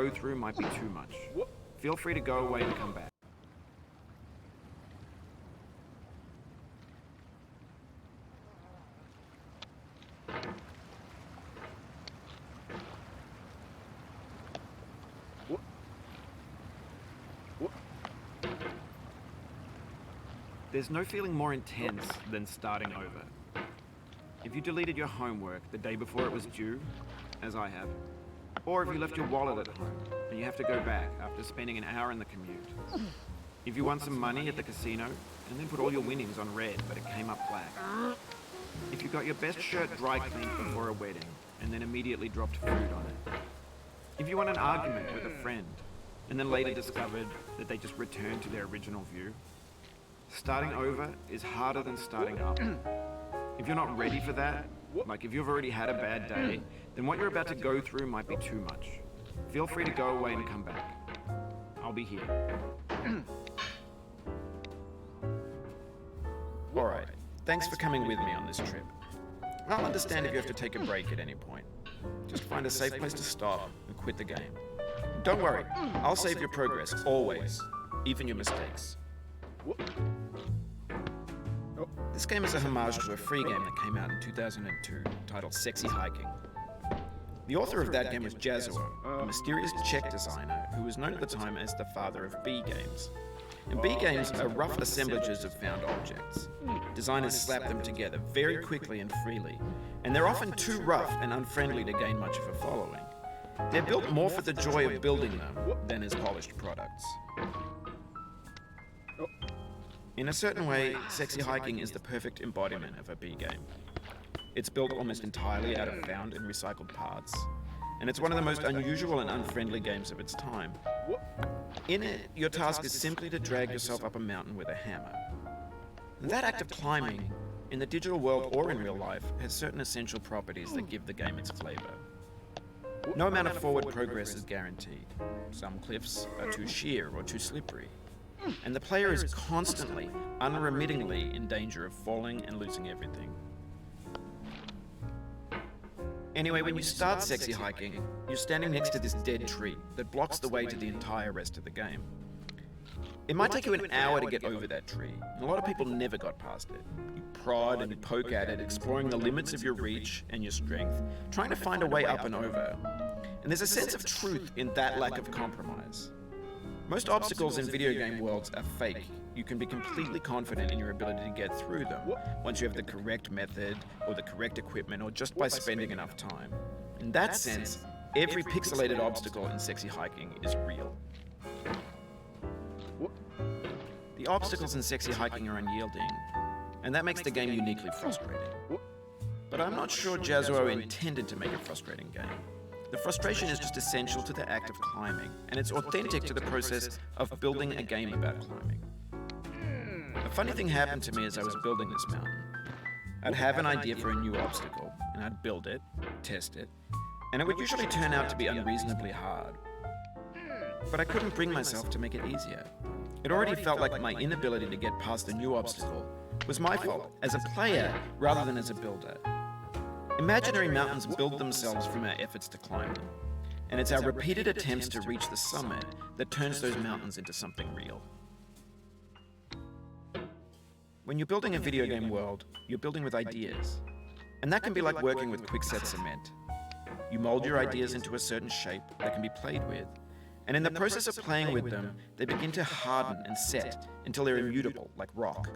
go through might be too much. Feel free to go away and come back. There's no feeling more intense than starting over. If you deleted your homework the day before it was due, as I have, or if you left your wallet at home and you have to go back after spending an hour in the commute. If you won some money at the casino and then put all your winnings on red but it came up black. If you got your best shirt dry cleaned before a wedding and then immediately dropped food on it. If you won an argument with a friend and then later discovered that they just returned to their original view. Starting over is harder than starting up. If you're not ready for that, like if you've already had a bad day, then what you're about to go through might be too much. Feel free to go away and come back. I'll be here. Alright, thanks for coming with me on this trip. I'll understand if you have to take a break at any point. Just find a safe place to stop and quit the game. Don't worry, I'll save your progress, always, even your mistakes. This game is a homage to a free game that came out in 2002 titled Sexy Hiking. The author of that game was Jazuo, a mysterious Czech designer who was known at the time as the father of B games. And B games are rough assemblages of found objects. Designers slap them together very quickly and freely, and they're often too rough and unfriendly to gain much of a following. They're built more for the joy of building them than as polished products. In a certain way, Sexy Hiking is the perfect embodiment of a B game. It's built almost entirely out of found and recycled parts, and it's one of the most unusual and unfriendly games of its time. In it, your task is simply to drag yourself up a mountain with a hammer. And that act of climbing, in the digital world or in real life, has certain essential properties that give the game its flavor. No amount of forward progress is guaranteed. Some cliffs are too sheer or too slippery. And the player is constantly, unremittingly in danger of falling and losing everything. Anyway, when you start Sexy Hiking, you're standing next to this dead tree that blocks the way to the entire rest of the game. It might take you an hour to get over that tree, and a lot of people never got past it. You prod and you poke at it, exploring the limits of your reach and your strength, trying to find a way up and over. And there's a sense of truth in that lack of compromise. Most obstacles in video game worlds are fake. You can be completely confident in your ability to get through them once you have the correct method or the correct equipment or just by spending enough time. In that sense, every pixelated obstacle in Sexy Hiking is real. The obstacles in Sexy Hiking are unyielding, and that makes the game uniquely frustrating. But I'm not sure Jazuo intended to make a frustrating game. The frustration is just essential to the act of climbing, and it's authentic to the process of building a game about climbing. A funny thing happened to me as I was building this mountain. I'd have an idea for a new obstacle, and I'd build it, test it, and it would usually turn out to be unreasonably hard. But I couldn't bring myself to make it easier. It already felt like my inability to get past the new obstacle was my fault as a player rather than as a builder. Imaginary mountains build themselves from our efforts to climb them, and it's our repeated attempts to reach the summit that turns those mountains into something real. When you're building a video game world, you're building with ideas, and that can be like working with quickset cement. You mold your ideas into a certain shape that can be played with, and in the process of playing with them, they begin to harden and set until they're immutable, like rock.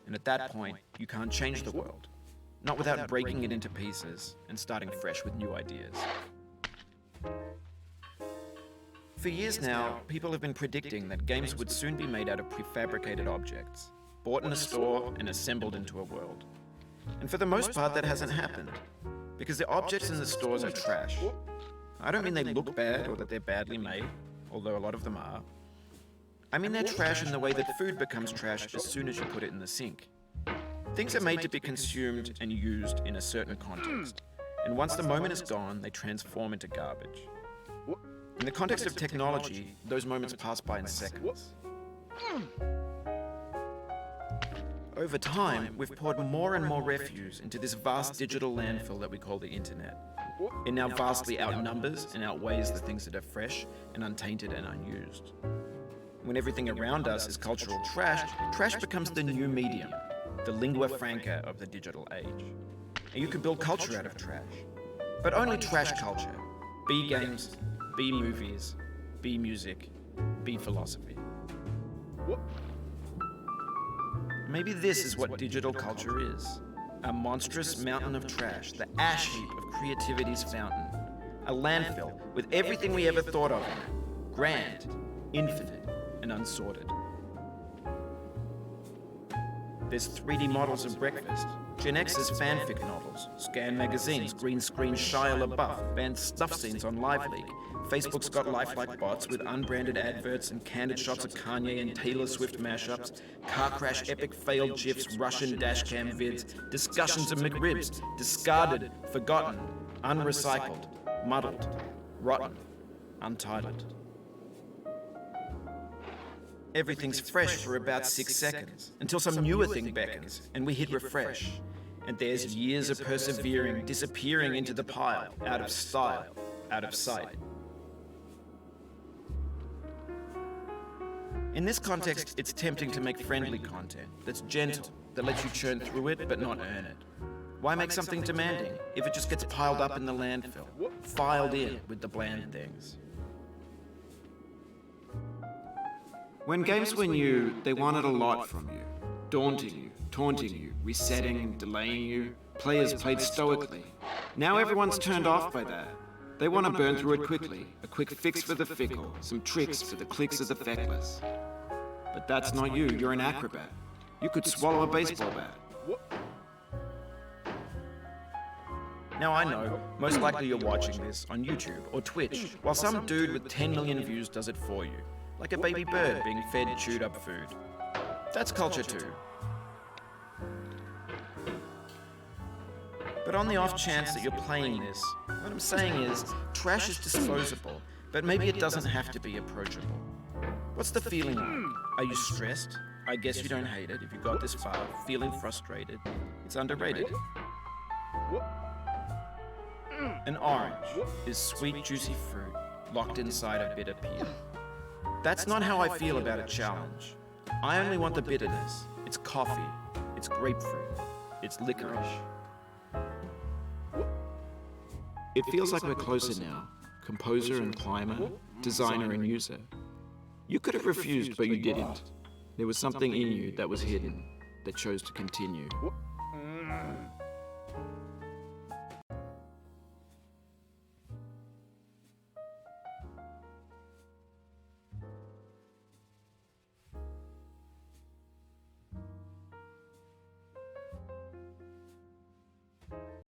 And at that point, you can't change the world. Not without breaking it into pieces and starting fresh with new ideas. For years now, people have been predicting that games would soon be made out of prefabricated objects, bought in a store and assembled into a world. And for the most part, that hasn't happened, because the objects in the stores are trash. I don't mean they look bad or that they're badly made, although a lot of them are. I mean they're trash in the way that food becomes trash as soon as you put it in the sink. Things are made to be consumed and used in a certain context, and once the moment is gone, they transform into garbage. In the context of technology, those moments pass by in seconds. Over time, we've poured more and more refuse into this vast digital landfill that we call the internet. It now vastly outnumbers and outweighs the things that are fresh and untainted and unused. When everything around us is cultural trash, trash becomes the new medium, the lingua franca of the digital age. And you can build culture out of trash. But only trash culture. Be games, be movies, be music, be philosophy. Maybe this is what digital culture is. A monstrous mountain of trash, the ash heap of creativity's fountain. A landfill with everything we ever thought of in it. Grand, infinite, and unsorted. There's 3D models of breakfast, Gen X's fanfic novels, scan magazines, green screen Shia LaBeouf, banned stuff scenes on LiveLeak. Facebook's got lifelike bots with unbranded adverts and candid shots of Kanye and Taylor Swift mashups, car crash epic failed GIFs, Russian dashcam vids, discussions of McRibs, discarded, forgotten, unrecycled, muddled, rotten, untitled. Everything's fresh for about 6 seconds, until some newer thing beckons, and we hit refresh. And there's years of persevering, disappearing into the pile, out of style, out of sight. In this context, it's tempting to make friendly content that's gentle, that lets you churn through it but not earn it. Why make something demanding if it just gets piled up in the landfill, filed in with the bland things? When games were new, they wanted a lot from you. Daunting you, taunting you, resetting, delaying you. Players played stoically. Now everyone's turned off by that. They want to burn through it quickly. A quick fix for the fickle, some tricks for the clicks of the feckless. But that's not you, you're an acrobat. You could swallow a baseball bat. Now I know, most likely you're watching this on YouTube or Twitch, while some dude with 10 million views does it for you. Like a baby bird being fed chewed up food. That's culture too. But on the off chance that you're playing this, what I'm saying is, trash is disposable, but maybe it doesn't have to be approachable. What's the feeling like? Are you stressed? I guess you don't hate it if you got this far. Feeling frustrated? It's underrated. An orange is sweet, juicy fruit locked inside a bitter peel. That's not how I feel about a challenge. I only want the bitterness. It's coffee. It's grapefruit. It's licorice. It feels like we're closer now. Composer and climber, designer and user. You could have refused, but you didn't. There was something in you that was hidden, that chose to continue.